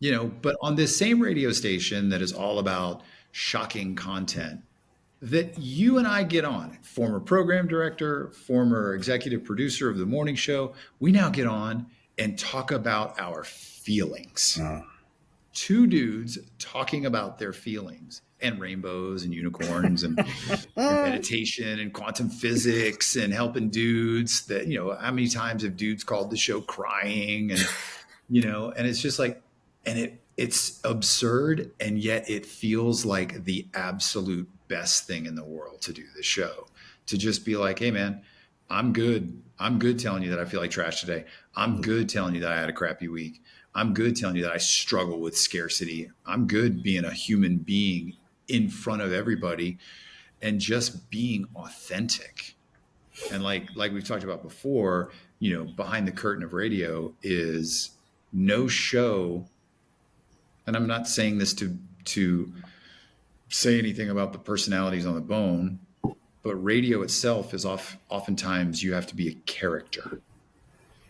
But on this same radio station that is all about shocking content that you and I get on, former program director, former executive producer of the morning show, we now get on and talk about our feelings. Uh, Two dudes talking about their feelings and rainbows and unicorns and meditation and quantum physics and helping dudes that, how many times have dudes called the show crying and it's just like, and it's absurd. And yet it feels like the absolute best thing in the world to do this show, to just be like, hey man, I'm good. I'm good telling you that I feel like trash today. I'm good telling you that I had a crappy week. I'm good telling you that I struggle with scarcity. I'm good being a human being in front of everybody and just being authentic. And like we've talked about before, behind the curtain of radio is no show. And I'm not saying this to say anything about the personalities on the bone, but radio itself is oftentimes you have to be a character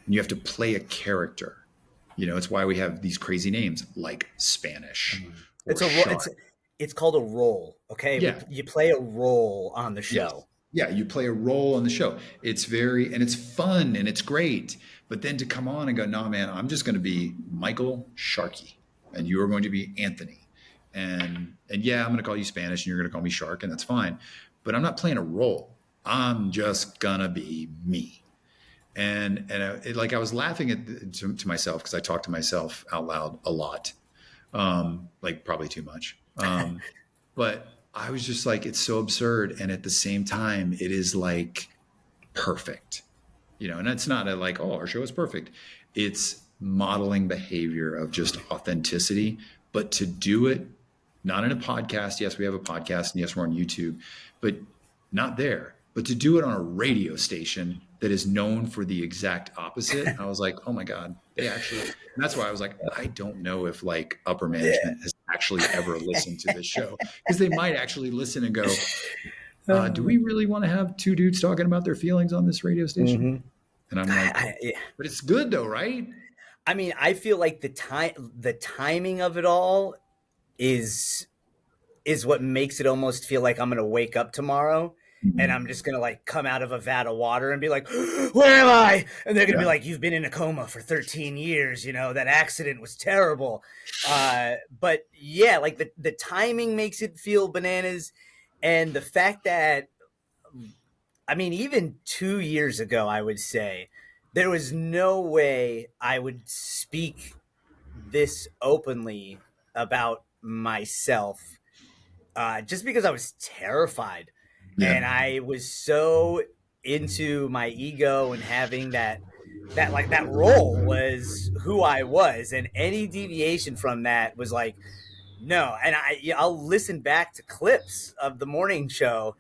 and you have to play a character. It's why we have these crazy names like Spanish. It's called a role. Okay. Yeah. You play a role on the show. Yeah. You play a role on the show. It's fun and it's great. But then to come on and go, nah, man, I'm just going to be Michael Sharkey and you are going to be Anthony. And yeah, I'm going to call you Spanish and you're going to call me Shark, and that's fine. But I'm not playing a role. I'm just going to be me. And I was laughing to myself because I talk to myself out loud a lot, like probably too much. But I was just like, it's so absurd. And at the same time, it is like perfect, and it's not like, oh, our show is perfect. It's modeling behavior of just authenticity, but to do it, not in a podcast. Yes, we have a podcast and yes, we're on YouTube, but not there, but to do it on a radio station that is known for the exact opposite. I was like, oh my God, and that's why I was like, I don't know if like upper management has actually ever listened to this show, because they might actually listen and go, do we really want to have two dudes talking about their feelings on this radio station? Mm-hmm. And I'm like, but it's good though, right? I mean, I feel like the timing of it all is what makes it almost feel like I'm going to wake up tomorrow. Mm-hmm. And I'm just going to like come out of a vat of water and be like, where am I? And they're going to be like, you've been in a coma for 13 years. That accident was terrible. But yeah, like the timing makes it feel bananas. And the fact that, I mean, even 2 years ago, I would say there was no way I would speak this openly about myself, just because I was terrified. Yeah. And I was so into my ego and having that role was who I was, and any deviation from that was like, no. And I'll listen back to clips of the morning show,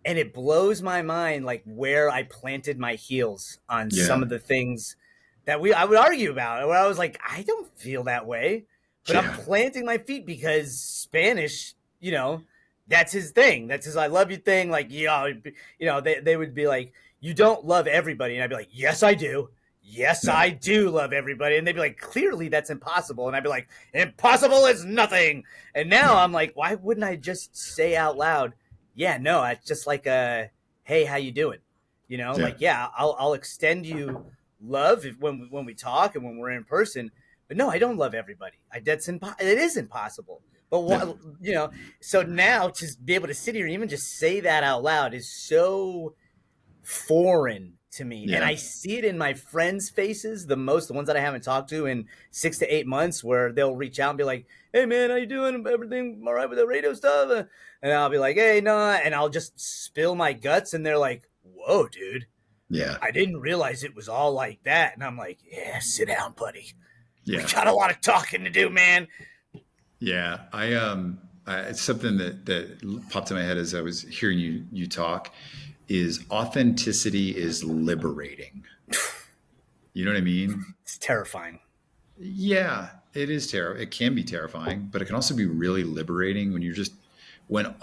and it blows my mind like where I planted my heels on some of the things that I would argue about, where I was like, I don't feel that way, but I'm planting my feet because Spanish, that's his thing. That's his I love you thing. Like, they would be like, you don't love everybody. And I'd be like, yes, I do. Yes, I do love everybody. And they'd be like, clearly that's impossible. And I'd be like, impossible is nothing. And now I'm like, why wouldn't I just say out loud, yeah, no, it's just like hey, how you doing? Like, yeah, I'll extend you love when we talk and when we're in person. But no, I don't love everybody. It is impossible. But so now to be able to sit here and even just say that out loud is so foreign to me. Yeah. And I see it in my friends' faces the ones that I haven't talked to in 6 to 8 months, where they'll reach out and be like, hey man, how you doing? Everything all right with the radio stuff? And I'll be like, hey, no. And I'll just spill my guts. And they're like, whoa, dude. Yeah. I didn't realize it was all like that. And I'm like, yeah, sit down, buddy. Yeah. We got a lot of talking to do, man. Yeah, it's something that popped in my head as I was hearing you talk. Is authenticity is liberating. You know what I mean? It's terrifying. Yeah, it is terrifying. It can be terrifying, but it can also be really liberating when you're just and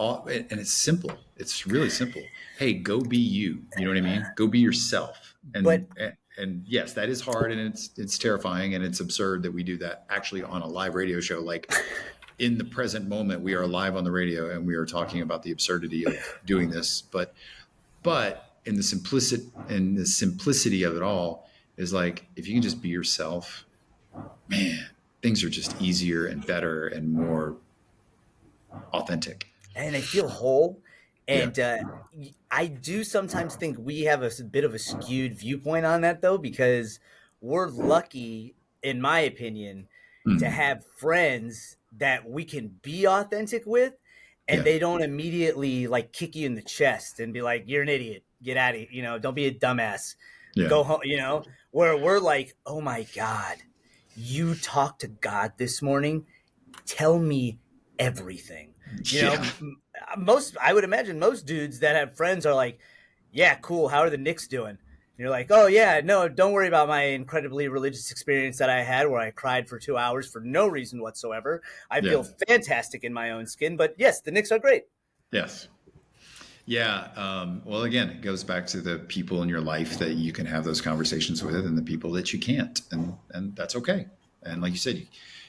it's simple. It's really simple. Hey, go be you. You know what I mean? Go be yourself. And and yes, that is hard, and it's terrifying, and it's absurd that we do that actually on a live radio show. Like in the present moment, we are live on the radio, and we are talking about the absurdity of doing this. But in the simplicity of it all is like, if you can just be yourself, man, things are just easier and better and more authentic. and I feel whole. Yeah. And I do sometimes think we have a bit of a skewed viewpoint on that, though, because we're lucky, in my opinion, to Mm. have friends that we can be authentic with, and Yeah. they don't immediately like kick you in the chest and be like, "You're an idiot. Get out of here. Don't be a dumbass. Yeah. Go home." Where we're like, "Oh my God, you talked to God this morning. Tell me everything." Yeah. Most I would imagine most dudes that have friends are like, "Yeah, cool. How are the Knicks doing?" And you're like, "Oh yeah, no, don't worry about my incredibly religious experience that I had where I cried for 2 hours for no reason whatsoever. I Yeah. feel fantastic in my own skin, but yes, the Knicks are great." Yes. Yeah. Well, again, it goes back to the people in your life that you can have those conversations with, and the people that you can't, and that's okay. And like you said,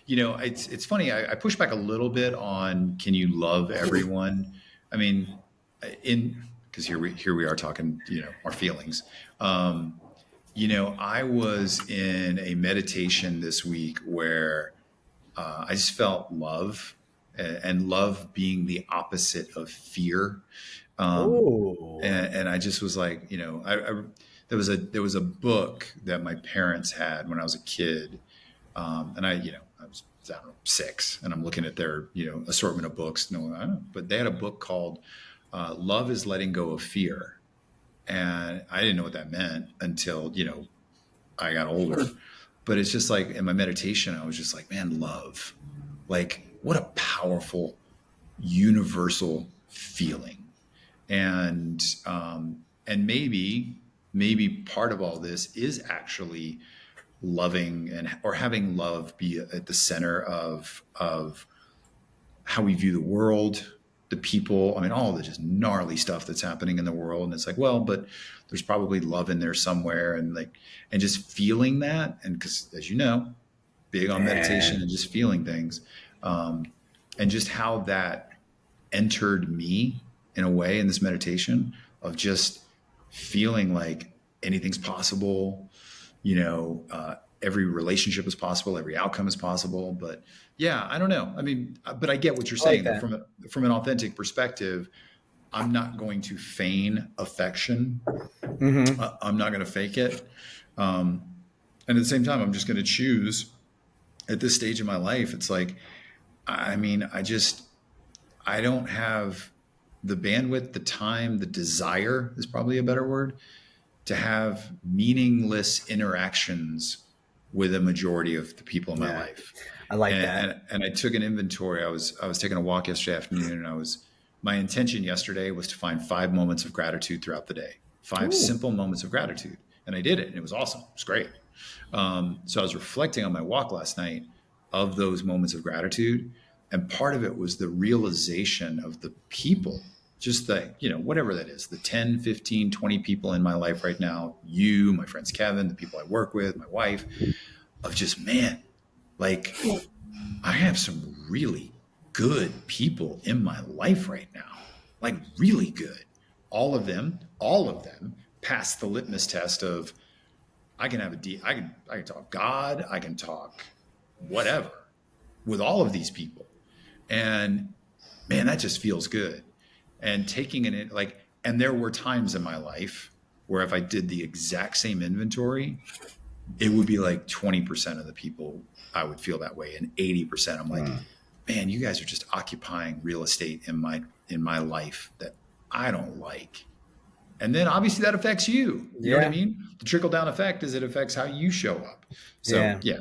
it's funny. I push back a little bit on, can you love everyone? I mean, in because here we are talking, our feelings. I was in a meditation this week where I just felt love, and love being the opposite of fear. Um, Oh, and I just was like, there was a book that my parents had when I was a kid, and I was, I don't know, 6, and I'm looking at their assortment of books. No, I don't know, but they had a book called "Love is Letting Go of Fear," and I didn't know what that meant until I got older. But it's just like in my meditation, I was just like, man, love, like what a powerful universal feeling. And maybe part of all this is actually loving, or having love be at the center of how we view the world, the people. I mean, all the just gnarly stuff that's happening in the world. And it's like, well, but there's probably love in there somewhere. And just feeling that. And because, as you know, big on meditation man. and just feeling things, um, and just how that entered me in a way in this meditation of just feeling like anything's possible, every relationship is possible, every outcome is possible. But yeah, I don't know. I mean, but I get what you're I like saying, that that. from an authentic perspective, I'm not going to feign affection. Mm-hmm. I'm not going to fake it. Um, and at the same time, I'm just going to choose at this stage of my life. It's like, I mean, I don't have the bandwidth, the time, the desire is probably a better word, to have meaningless interactions with a majority of the people in my Yeah, life. I like that. And I took an inventory. I was taking a walk yesterday afternoon, and my intention yesterday was to find 5 moments of gratitude throughout the day, 5 Ooh. simple moments of gratitude. And I did it, and it was awesome. It was great. So I was reflecting on my walk last night of those moments of gratitude. And part of it was the realization of the people, just whatever that is, the 10, 15, 20 people in my life right now, you, my friends, Kevin, the people I work with, my wife, of just, man, like I have some really good people in my life right now, like really good. All of them pass the litmus test of, I can have I can talk God, I can talk whatever with all of these people. And man, that just feels good. And taking it like, and there were times in my life where if I did the exact same inventory, it would be like 20% of the people I would feel that way. And 80% I'm like, man, you guys are just occupying real estate in my life that I don't like. And then obviously that affects you. You know what I Yeah, mean? The trickle down effect is it affects how you show up. So yeah. yeah.